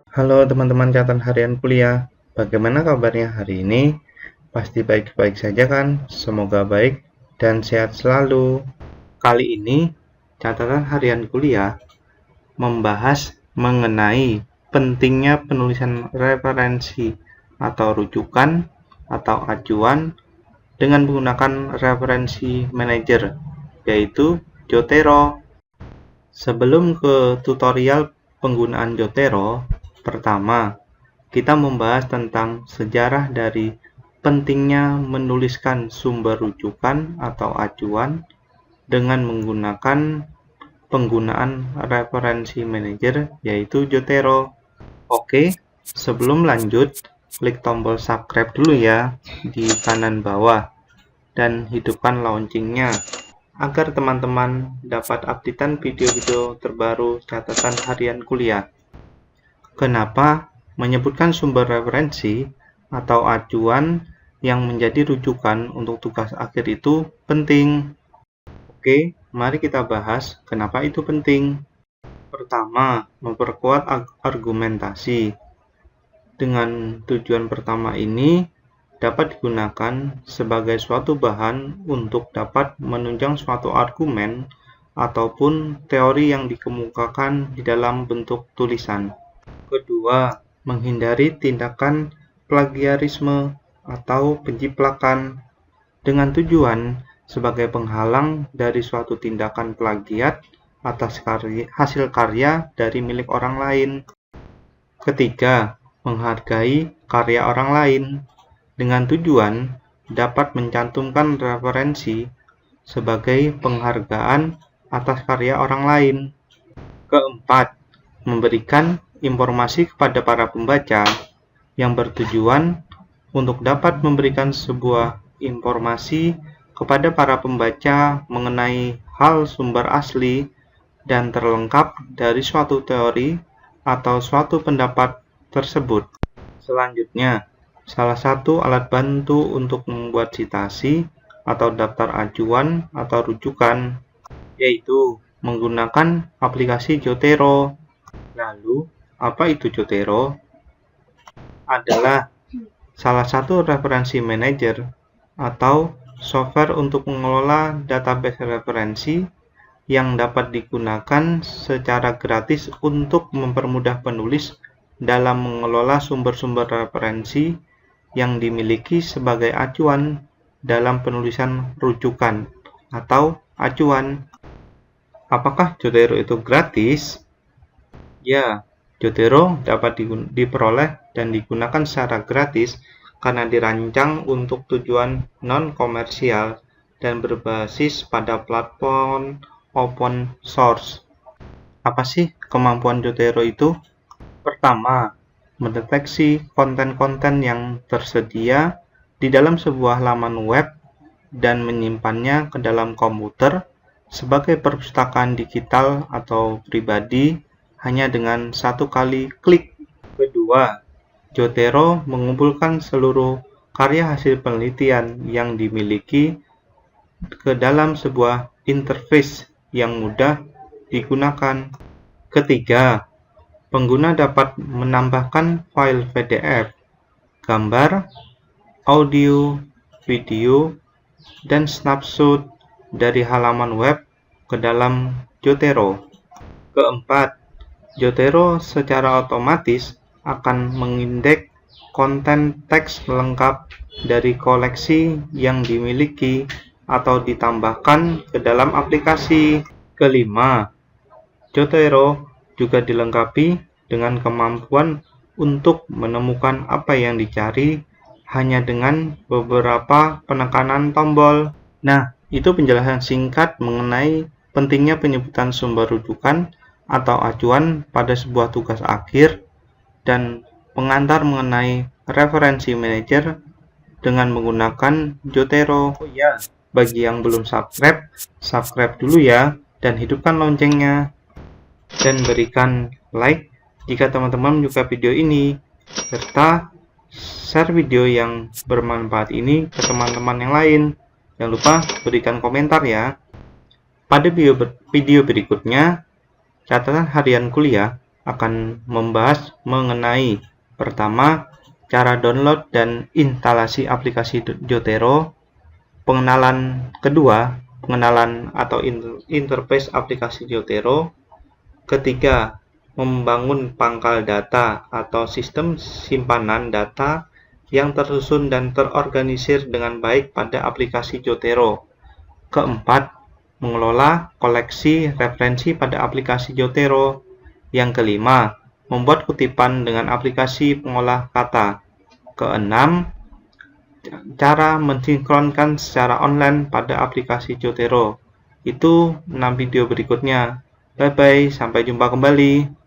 Halo teman-teman catatan harian kuliah, bagaimana kabarnya hari ini? Pasti baik-baik saja kan? Semoga baik dan sehat selalu. Kali ini, catatan harian kuliah membahas mengenai pentingnya penulisan referensi atau rujukan atau acuan dengan menggunakan referensi manager, yaitu Jotero. Sebelum ke tutorial penggunaan Jotero, pertama, kita membahas tentang sejarah dari pentingnya menuliskan sumber rujukan atau acuan dengan menggunakan penggunaan referensi manager, yaitu Jotero. Oke, sebelum lanjut, klik tombol subscribe dulu ya di kanan bawah dan hidupkan loncengnya agar teman-teman dapat updatean video-video terbaru catatan harian kuliah. Kenapa menyebutkan sumber referensi atau acuan yang menjadi rujukan untuk tugas akhir itu penting? Oke, mari kita bahas kenapa itu penting. Pertama, memperkuat argumentasi. Dengan tujuan pertama ini dapat digunakan sebagai suatu bahan untuk dapat menunjang suatu argumen ataupun teori yang dikemukakan di dalam bentuk tulisan. Kedua, menghindari tindakan plagiarisme atau penciplakan dengan tujuan sebagai penghalang dari suatu tindakan plagiat atas hasil karya dari milik orang lain. Ketiga, menghargai karya orang lain dengan tujuan dapat mencantumkan referensi sebagai penghargaan atas karya orang lain. Keempat, memberikan informasi kepada para pembaca yang bertujuan untuk dapat memberikan sebuah informasi kepada para pembaca mengenai hal sumber asli dan terlengkap dari suatu teori atau suatu pendapat tersebut. Selanjutnya, salah satu alat bantu untuk membuat citasi atau daftar acuan atau rujukan yaitu menggunakan aplikasi Jotero. Lalu, apa itu Jotero? Adalah salah satu referensi manager atau software untuk mengelola database referensi yang dapat digunakan secara gratis untuk mempermudah penulis dalam mengelola sumber-sumber referensi yang dimiliki sebagai acuan dalam penulisan rujukan atau acuan. Apakah Jotero itu gratis? Ya, Jotero dapat diperoleh dan digunakan secara gratis karena dirancang untuk tujuan non-komersial dan berbasis pada platform open source. Apa sih kemampuan Jotero itu? Pertama, mendeteksi konten-konten yang tersedia di dalam sebuah laman web dan menyimpannya ke dalam komputer sebagai perpustakaan digital atau pribadi hanya dengan satu kali klik. Kedua, Jotero mengumpulkan seluruh karya hasil penelitian yang dimiliki ke dalam sebuah interface yang mudah digunakan. Ketiga, pengguna dapat menambahkan file PDF, gambar, audio, video, dan snapshot dari halaman web ke dalam Jotero. Keempat, Jotero secara otomatis akan mengindeks konten teks lengkap dari koleksi yang dimiliki atau ditambahkan ke dalam aplikasi. Kelima, Jotero juga dilengkapi dengan kemampuan untuk menemukan apa yang dicari hanya dengan beberapa penekanan tombol. Nah, itu penjelasan singkat mengenai pentingnya penyebutan sumber rujukan atau acuan pada sebuah tugas akhir dan pengantar mengenai referensi manager dengan menggunakan Jotero. Oh ya, bagi yang belum subscribe, subscribe dulu ya dan hidupkan loncengnya dan berikan like jika teman-teman menyukai video ini serta share video yang bermanfaat ini ke teman-teman yang lain. Jangan lupa berikan komentar ya. Pada video berikutnya, catatan harian kuliah akan membahas mengenai pertama, cara download dan instalasi aplikasi Zotero, kedua, pengenalan atau interface aplikasi Zotero, ketiga, membangun pangkal data atau sistem simpanan data yang tersusun dan terorganisir dengan baik pada aplikasi Zotero. Keempat, mengelola koleksi referensi pada aplikasi Zotero. Yang kelima, membuat kutipan dengan aplikasi pengolah kata. Keenam, cara mensinkronkan secara online pada aplikasi Zotero. Itu 6 video berikutnya. Bye-bye, sampai jumpa kembali.